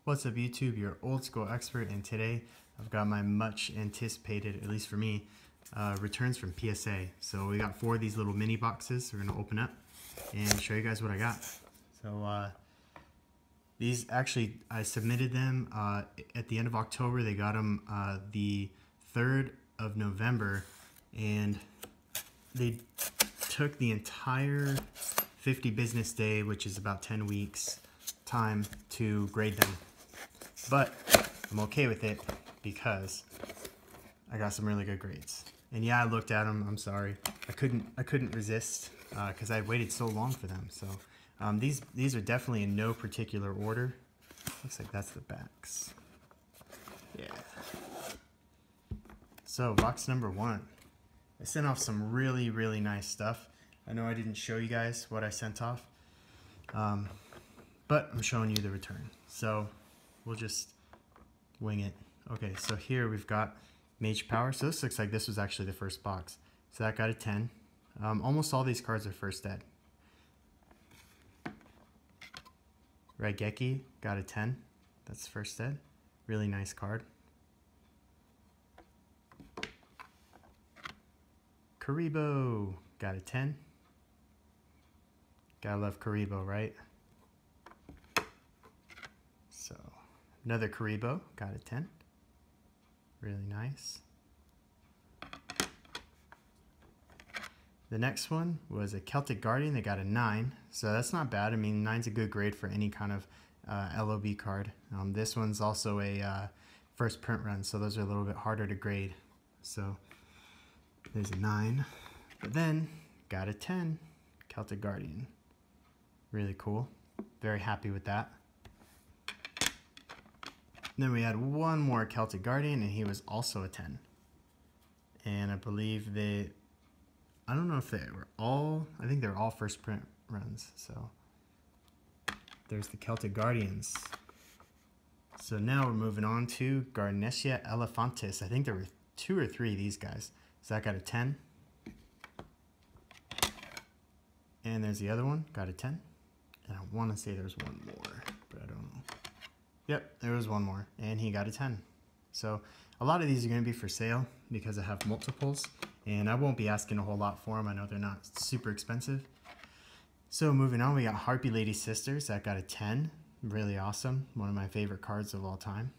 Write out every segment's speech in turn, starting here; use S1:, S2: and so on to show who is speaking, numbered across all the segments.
S1: What's up YouTube, your old school expert, and today I've got my much anticipated, at least for me, returns from PSA. So we got 4 of these little mini boxes we're going to open up and show you guys what I got. So these actually, I submitted them at the end of October. They got them the 3rd of November, and they took the entire 50 business day, which is about 10 weeks time, to grade them. But I'm okay with it because I got some really good grades. And yeah, I looked at them. I'm sorry, I couldn't resist because I had waited so long for them. So these are definitely in no particular order. Looks like that's the backs. Yeah. So box number 1. I sent off some really nice stuff. I know I didn't show you guys what I sent off, but I'm showing you the return. So we'll just wing it. Okay, so here we've got Mage Power. So this looks like this was actually the first box. So that got a 10. Almost all these cards are first ed. Raigeki got a 10. That's first ed. Really nice card. Karibo got a 10. Gotta love Karibo, right? So another Karibo got a 10. Really nice. The next one was a Celtic Guardian. They got a 9. So that's not bad. I mean, 9's a good grade for any kind of LOB card. This one's also a first print run, so those are a little bit harder to grade. So there's a 9. But then got a 10 Celtic Guardian. Really cool. Very happy with that. Then we had one more Celtic Guardian, and he was also a 10. And I believe I don't know if they were all, I think they're all first print runs. So there's the Celtic Guardians. So now we're moving on to Garnecia Elephantis. I think there were 2 or 3 of these guys. So that got a 10. And there's the other one, got a 10. And I want to say there's one more, but I don't know. Yep, there was one more, and he got a 10. So a lot of these are going to be for sale because I have multiples, and I won't be asking a whole lot for them. I know they're not super expensive. So moving on, we got Harpie Lady Sisters. That got a 10. Really awesome. One of my favorite cards of all time.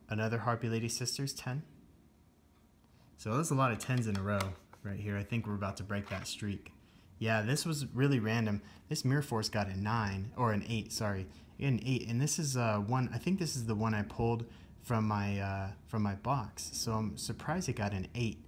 S1: Another Harpie Lady Sisters, 10. So there's a lot of 10s in a row right here. I think we're about to break that streak. Yeah, this was really random. This Mirror Force got a 9, or an 8, sorry. An 8, and this is one, I think this is the one I pulled from my box. So I'm surprised it got an 8.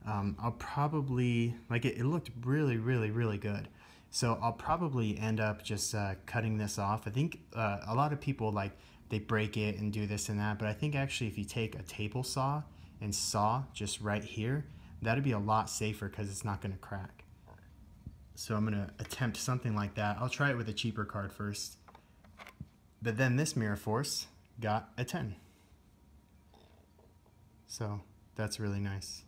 S1: I'll probably, like it looked really good. So I'll probably end up just cutting this off. I think a lot of people, like, they break it and do this and that, but I think actually if you take a table saw and saw just right here, that'd be a lot safer because it's not going to crack. So I'm going to attempt something like that. I'll try it with a cheaper card first. But then this Mirror Force got a 10. So that's really nice.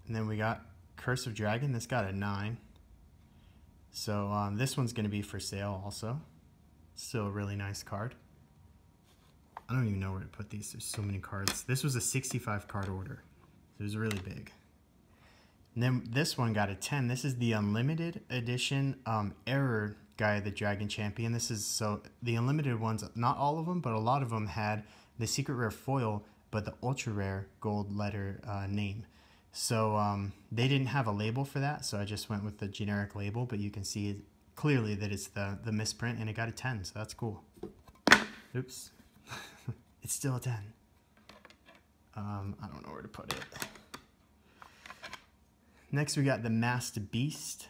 S1: And then we got Curse of Dragon. This got a 9. So this one's going to be for sale also. Still a really nice card. I don't even know where to put these. There's so many cards. This was a 65 card order. So it was really big. And then this one got a 10. This is the Unlimited Edition Error Gaia the Dragon Champion. This is, so the Unlimited ones, not all of them, but a lot of them had the secret rare foil, but the ultra rare gold letter name. So they didn't have a label for that, so I just went with the generic label, but you can see clearly that it's the misprint, and it got a 10, so that's cool. Oops. It's still a 10. I don't know where to put it. Next we got the Masked Beast.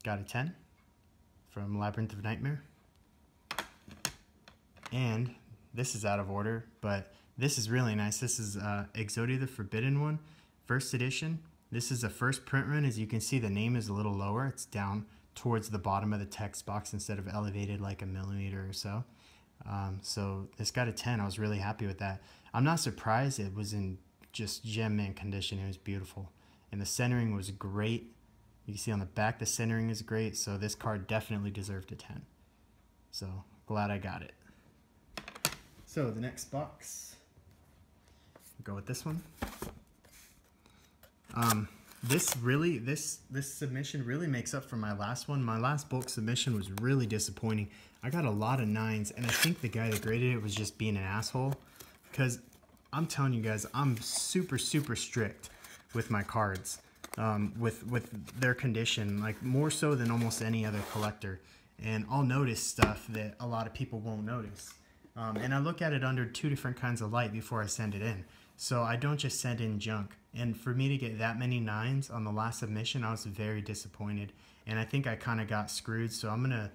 S1: Got a 10 from Labyrinth of Nightmare. And this is out of order, but this is really nice. This is Exodia the Forbidden one, first edition. This is a first print run. As you can see, the name is a little lower. It's down towards the bottom of the text box instead of elevated like a millimeter or so. So this got a 10. I was really happy with that. I'm not surprised. It was in just gem mint condition. It was beautiful, and the centering was great. You can see on the back the centering is great, so this card definitely deserved a 10. So glad I got it. So the next box, go with this one. This submission really makes up for my last one. My last bulk submission was really disappointing. I got a lot of 9s, and I think the guy that graded it was just being an asshole, because I'm telling you guys, I'm super strict with my cards, with their condition, like more so than almost any other collector. And I'll notice stuff that a lot of people won't notice. And I look at it under 2 different kinds of light before I send it in. So I don't just send in junk. And for me to get that many 9s on the last submission, I was very disappointed. And I think I kind of got screwed. So I'm going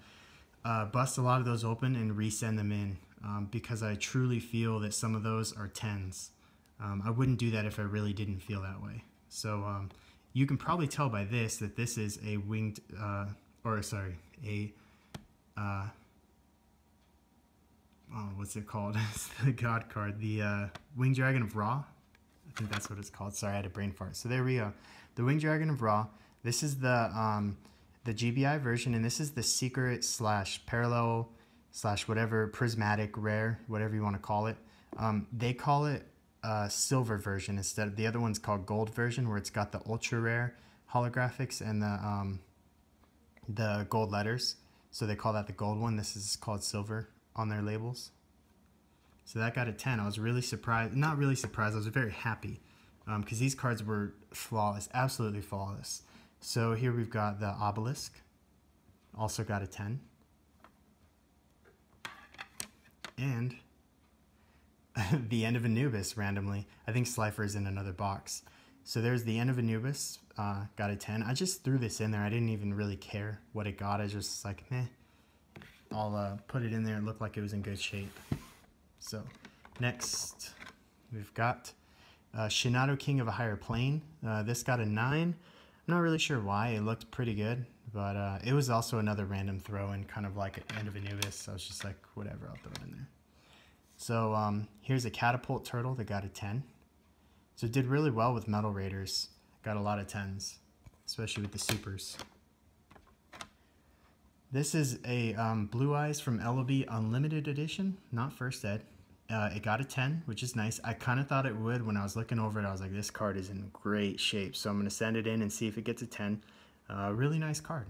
S1: to bust a lot of those open and resend them in, because I truly feel that some of those are 10s. I wouldn't do that if I really didn't feel that way. So you can probably tell by this that this is a winged, what's it called? It's the God card, the Winged Dragon of Ra. I think that's what it's called. Sorry, I had a brain fart. So there we go. The Winged Dragon of Ra. This is the GBI version, and this is the secret / parallel / whatever, prismatic rare, whatever you want to call it. They call it silver version instead. The other one's called gold version, where it's got the ultra rare holographics and the gold letters. So they call that the gold one. This is called silver on their labels. So that got a 10. I was really surprised. Not really surprised. I was very happy, because these cards were flawless, absolutely flawless. So here we've got the Obelisk. Also got a 10. And the End of Anubis randomly. I think Slifer is in another box. So there's the End of Anubis. Got a 10. I just threw this in there. I didn't even really care what it got. I was just like, meh. I'll put it in there and look like it was in good shape. So next we've got Shinado King of a Higher Plane. This got a 9. I'm not really sure why. It looked pretty good, but it was also another random throw in, kind of like an End of Anubis. I was just like, whatever, I'll throw it in there. So here's a Catapult Turtle that got a 10. So it did really well with Metal Raiders. Got a lot of 10s, especially with the supers. This is a Blue Eyes from LOB Unlimited Edition, not First Ed. It got a 10, which is nice. I kind of thought it would when I was looking over it. I was like, this card is in great shape. So I'm going to send it in and see if it gets a 10. Really nice card.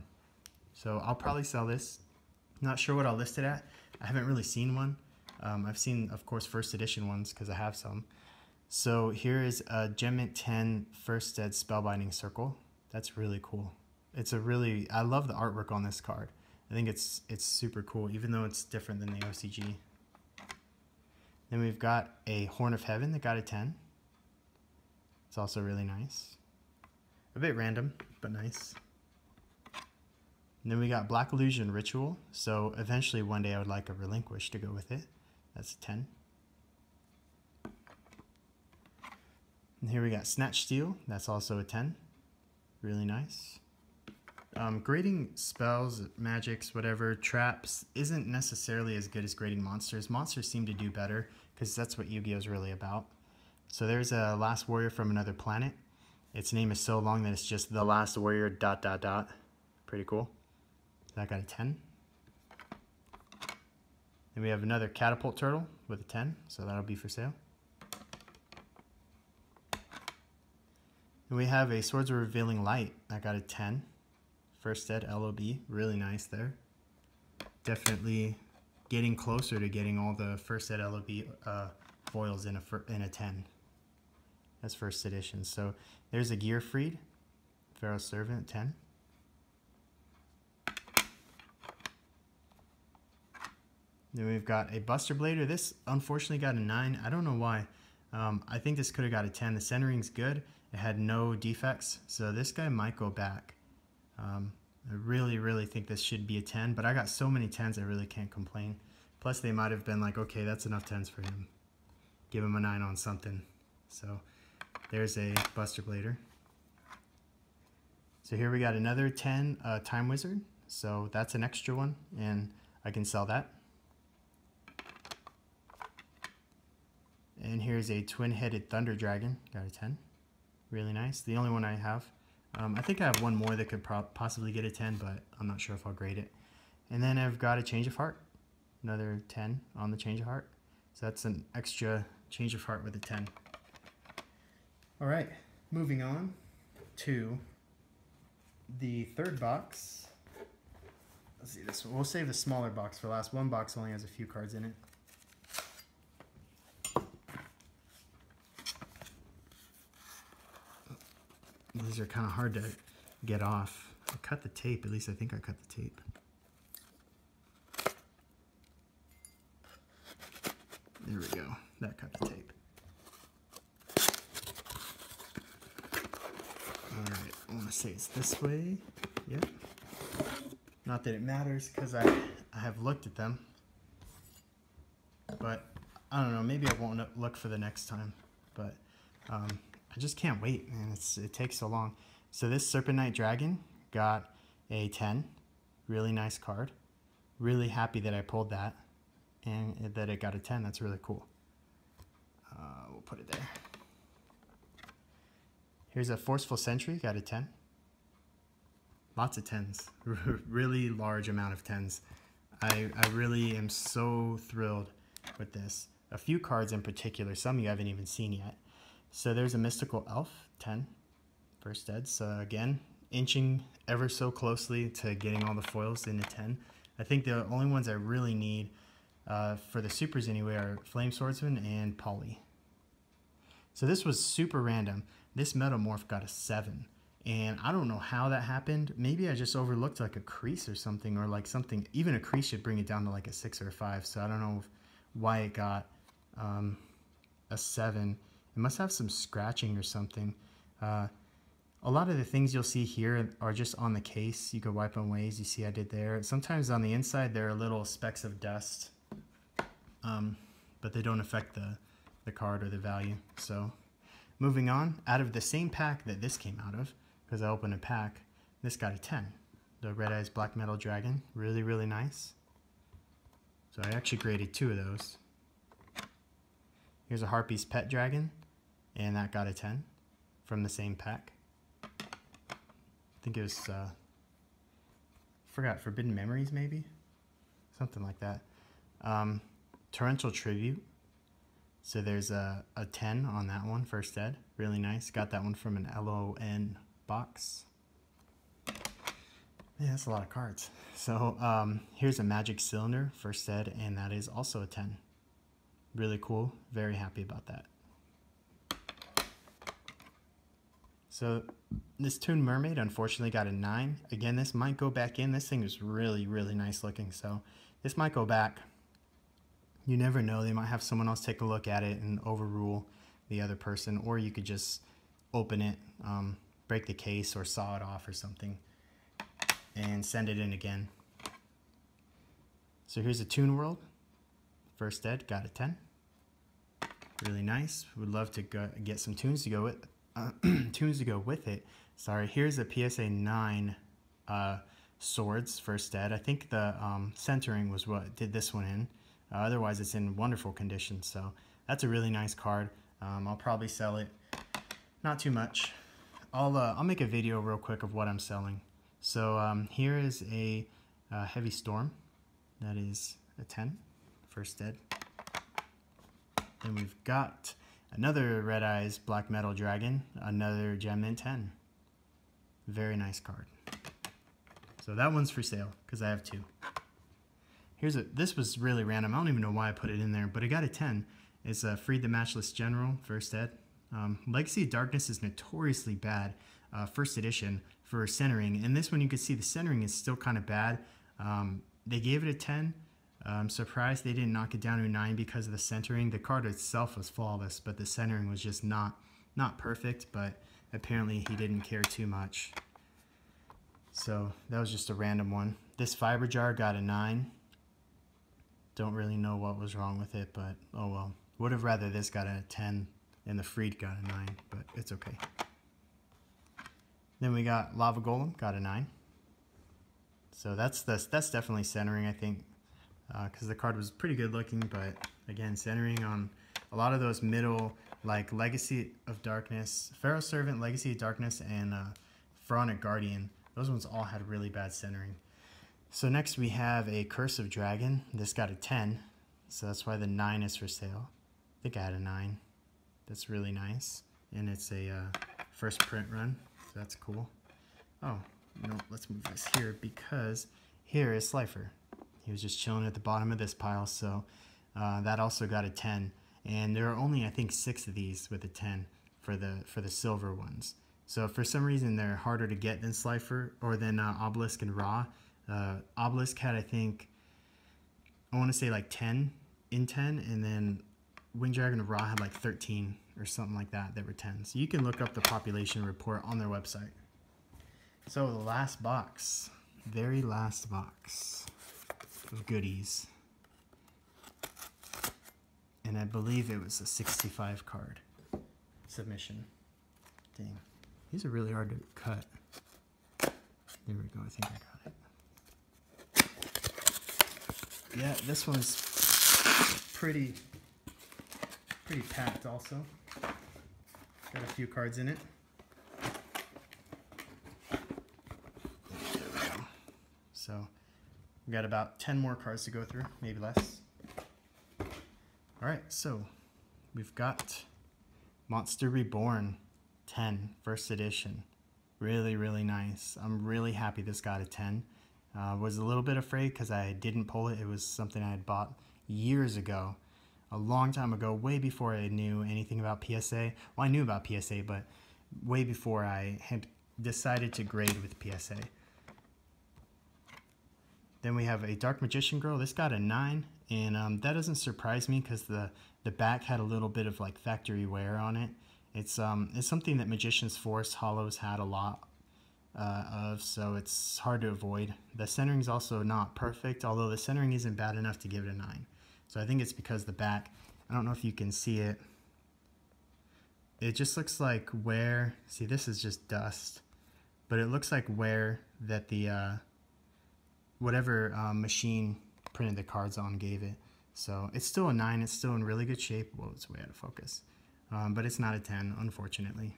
S1: So I'll probably sell this. Not sure what I'll list it at. I haven't really seen one. I've seen, of course, First Edition ones because I have some. So here is a Gemmint 10 First Ed Spellbinding Circle. That's really cool. I love the artwork on this card. I think it's super cool, even though it's different than the OCG. Then we've got a Horn of Heaven that got a 10. It's also really nice. A bit random, but nice. And then we got Black Illusion Ritual. So eventually one day I would like a Relinquish to go with it. That's a 10. And here we got Snatch Steel. That's also a 10. Really nice. Grading spells, magics, whatever, traps isn't necessarily as good as grading monsters. Monsters seem to do better because that's what Yu-Gi-Oh! Is really about. So there's a Last Warrior from Another Planet. Its name is so long that it's just The Last Warrior ... Pretty cool. That got a 10. Then we have another Catapult Turtle with a 10, so that'll be for sale. And we have a Swords of Revealing Light that got a 10. First Ed LOB, really nice there. Definitely getting closer to getting all the First Ed LOB foils in a 10. That's First Edition. So there's a Gearfried, Pharaoh's Servant, 10. Then we've got a Buster Blader. This unfortunately got a 9. I don't know why. I think this could have got a 10. The centering's good. It had no defects, so this guy might go back. I really think this should be a 10, but I got so many 10s I really can't complain. Plus they might have been like, okay, that's enough 10s for him. Give him a 9 on something. So there's a Buster Blader. So here we got another 10 Time Wizard. So that's an extra one, and I can sell that. And here's a Twin-Headed Thunder Dragon. Got a 10. Really nice. The only one I have. I think I have one more that could possibly get a 10, but I'm not sure if I'll grade it. And then I've got a change of heart. Another 10 on the change of heart. So that's an extra change of heart with a 10. All right, moving on to the third box. Let's see this one. We'll save the smaller box for last. One box only has a few cards in it. These are kind of hard to get off. I cut the tape, at least I think I cut the tape. There we go, that cut the tape. Alright, I want to say it's this way. Yep. Not that it matters because I have looked at them. But I don't know, maybe I won't look for the next time. But I just can't wait, man. It takes so long. So this Serpent Knight Dragon got a 10. Really nice card. Really happy that I pulled that and that it got a 10. That's really cool. We'll put it there. Here's a Forceful Sentry, got a 10. Lots of 10s. Really large amount of 10s. I really am so thrilled with this. A few cards in particular, some you haven't even seen yet. So there's a Mystical Elf, 10, first ed. So again, inching ever so closely to getting all the foils into 10. I think the only ones I really need for the supers anyway are Flame Swordsman and Polly. So this was super random. This Metamorph got a 7. And I don't know how that happened. Maybe I just overlooked like a crease or something, or like something. Even a crease should bring it down to like a 6 or a 5. So I don't know why it got a 7. It must have some scratching or something. A lot of the things you'll see here are just on the case. You could wipe them away, as you see I did there. Sometimes on the inside there are little specks of dust, but they don't affect the card or the value. So moving on, out of the same pack that this came out of, because I opened a pack, this got a 10. The Red Eyes Black Metal Dragon, really, really nice. So I actually graded 2 of those. Here's a Harpie's Pet Dragon, and that got a 10 from the same pack. I think it was, forgot, Forbidden Memories maybe? Something like that. Torrential Tribute. So there's a 10 on that one, first ed. Really nice. Got that one from an LON box. Yeah, that's a lot of cards. So here's a Magic Cylinder, first ed, and that is also a 10. Really cool. Very happy about that. So this Toon Mermaid unfortunately got a 9. Again, this might go back in. This thing is really, really nice looking. So this might go back. You never know. They might have someone else take a look at it and overrule the other person. Or you could just open it, break the case or saw it off or something and send it in again. So here's a Toon World. First ed, got a 10. Really nice. Would love to get some tunes to go with it. Sorry, here's a PSA 9 swords, first ed. I think the centering was what did this one in. Otherwise, it's in wonderful condition. So that's a really nice card. I'll probably sell it. Not too much. I'll make a video real quick of what I'm selling. So here is a Heavy Storm. That is a 10, first ed. Then we've got another Red Eyes Black Metal Dragon, another Gem Mint 10. Very nice card. So that one's for sale because I have 2. This was really random. I don't even know why I put it in there, but it got a 10. It's Freed the Matchless General, first ed. Legacy of Darkness is notoriously bad, first edition, for centering. And this one you can see the centering is still kind of bad. They gave it a 10. I'm surprised they didn't knock it down to a 9 because of the centering. The card itself was flawless, but the centering was just not perfect, but apparently he didn't care too much. So that was just a random one. This Fiber Jar got a 9. Don't really know what was wrong with it, but oh well. Would have rather this got a 10 and the Freed got a 9, but it's okay. Then we got Lava Golem, got a 9. So that's definitely centering, I think, because the card was pretty good looking, but again, centering on a lot of those middle, like Legacy of Darkness, Pharaoh Servant, Legacy of Darkness, and Celtic Guardian. Those ones all had really bad centering. So next we have a Curse of Dragon. This got a 10, so that's why the 9 is for sale. I think I had a 9. That's really nice, and it's a first print run, so that's cool. Oh, no, let's move this here because here is Slifer. He was just chilling at the bottom of this pile, so that also got a 10. And there are only, I think, 6 of these with a 10 for the silver ones. So for some reason they're harder to get than Slifer or than Obelisk and Ra. Obelisk had, I think, I want to say like 10 in 10, and then Winged Dragon of Ra had like 13 or something like that were 10. So you can look up the population report on their website. So the last box, very last box of goodies. And I believe it was a 65 card submission. Dang, these are really hard to cut. There we go, I think I got it. Yeah, this one's pretty packed also. Got a few cards in it. There we go. So we got about 10 more cards to go through, maybe less. Alright, so we've got Monster Reborn 10, first edition. Really, really nice. I'm really happy this got a 10. Was a little bit afraid because I didn't pull it. It was something I had bought years ago, a long time ago, way before I knew anything about PSA. Well, I knew about PSA, but way before I had decided to grade with PSA. Then we have a Dark Magician Girl. This got a 9, and that doesn't surprise me because the back had a little bit of like factory wear on it. It's something that Magician's Force Hollows had a lot of, so it's hard to avoid. The centering's also not perfect, although the centering isn't bad enough to give it a 9. So I think it's because the back, I don't know if you can see it. It just looks like wear. See, this is just dust, but it looks like wear that the whatever machine printed the cards on gave it. So it's still a 9. It's still in really good shape. Whoa, it's way out of focus. But it's not a 10, unfortunately.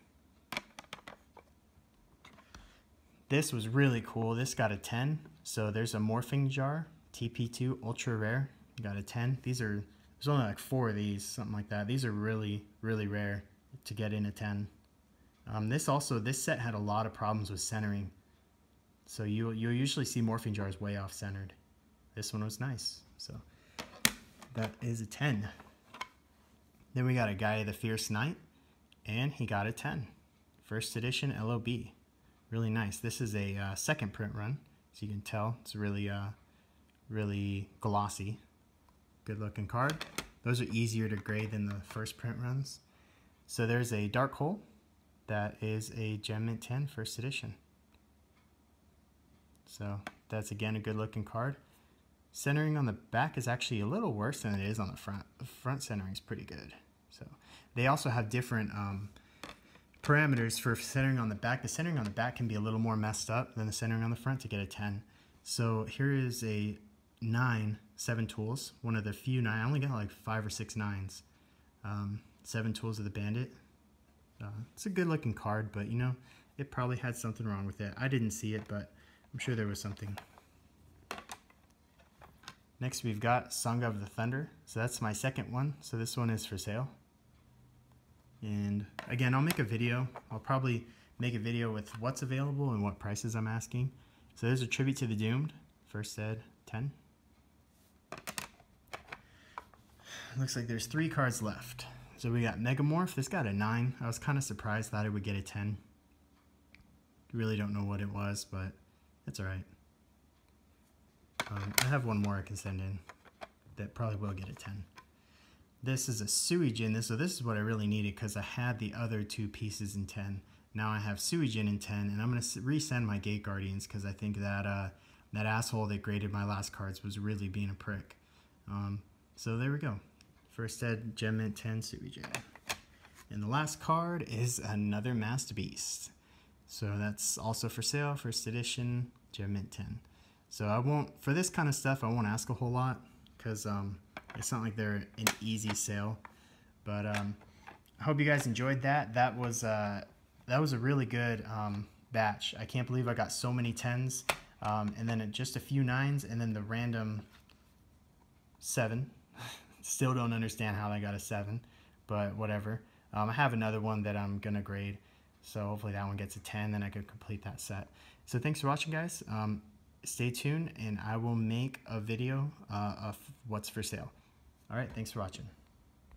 S1: This was really cool. This got a 10. So there's a morphing jar, TP2, ultra rare. Got a 10. There's only like 4 of these, something like that. These are really, really rare to get in a 10. This set had a lot of problems with centering. So you'll usually see morphing jars way off centered. This one was nice. So that is a 10. Then we got a Gaia the Fierce Knight, and he got a 10. First edition LOB. Really nice. This is a second print run, so you can tell it's really, really glossy. Good looking card. Those are easier to grade than the first print runs. So there's a Dark Hole. That is a Gem Mint 10 first edition. So that's again a good looking card. Centering on the back is actually a little worse than it is on the front. The front centering is pretty good. So they also have different parameters for centering on the back. The centering on the back can be a little more messed up than the centering on the front to get a 10. So here is a 9, 7 tools. One of the few 9. I only got like 5 or 6 9s. 7 tools of the Bandit. It's a good looking card, but you know, it probably had something wrong with it. I didn't see it, but I'm sure there was something. Next we've got Song of the Thunder. So that's my second one. So this one is for sale. And again, I'll make a video. I'll probably make a video with what's available and what prices I'm asking. So there's a Tribute to the Doomed. First ed 10. Looks like there's 3 cards left. So we got Megamorph. This got a 9. I was kind of surprised, thought it would get a 10. Really don't know what it was, but it's alright. I have one more I can send in that probably will get a 10. This is a Suijin. So this is what I really needed because I had the other 2 pieces in 10. Now I have Suijin in 10, and I'm going to resend my Gate Guardians because I think that that asshole that graded my last cards was really being a prick. So there we go. First ed Gem Mint 10 Suijin. And the last card is another Masked Beast. So that's also for sale, first edition Gem Mint 10. So I won't, for this kind of stuff, I won't ask a whole lot because it's not like they're an easy sale. But I hope you guys enjoyed that. That was a really good batch. I can't believe I got so many 10s, and then just a few 9s, and then the random 7. Still don't understand how I got a 7, but whatever. I have another one that I'm gonna grade, so hopefully that one gets a 10, then I could complete that set. So thanks for watching, guys. Stay tuned, and I will make a video of what's for sale. All right, thanks for watching.